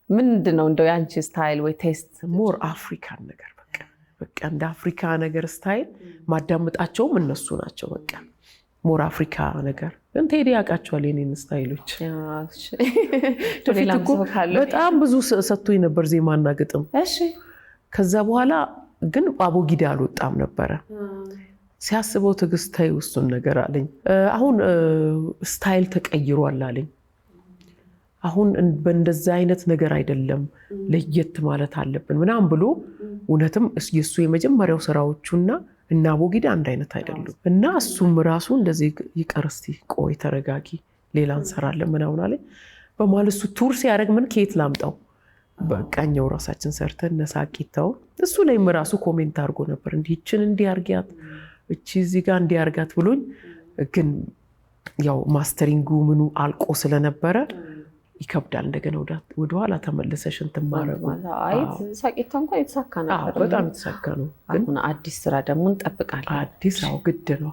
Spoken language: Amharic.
ምንድነው እንደው ያንቺ ስታይል ወይ ቴስት? ሞር አፍሪካን ነገር በቃ እንደ አፍሪካ ነገር ስታይል ማዳመጣቸውም እነሱ ናቸው። በቃ ሞር አፍሪካ ነገር ግን ቴዲ ያውቃቸዋል የኔን ስታይሎች። በጣም ብዙ ሰጥቶኝ ነበር ዜማና ግጥም። ከዛ በኋላ ግን አቦጊዳ አልወጣም ነበረ። ሲያስበው ትዕግስት ተይው እሱን ነገር አለኝ። አሁን ስታይል ተቀይሯል አለኝ። አሁን በእንደዛ አይነት ነገር አይደለም ለየት ማለት አለብን ምናምን ብሎ እውነትም የሱ የመጀመሪያው ስራዎቹና እና አቦጊዳ አንድ አይነት አይደሉም። እና እሱም ራሱ እንደዚህ ይቀር እስቲ ቆይ ተረጋጊ ሌላ እንሰራለን ምናምን አለኝ። በማለት እሱ ቱር ሲያደርግ ምን ከየት ላምጣው በቃኛው ራሳችን ሰርተን ነሳቂታው እሱ ላይም ራሱ ኮሜንት አድርጎ ነበር እንዲችን እንዲያርጋት እቺ እዚህ ጋር እንዲያርጋት ብሎኝ ግን ያው ማስተሪንጉ ምኑ አልቆ ስለነበረ ይከብዳል። እንደገና ወደ ኋላ ተመለሰሽ እንትን ማረጉ። አይ ሳቂታ እንኳን የተሳካ ነበር። በጣም የተሳካ ነው። አሁን አዲስ ስራ ደግሞ እንጠብቃለን። አዲስ ግድ ነው።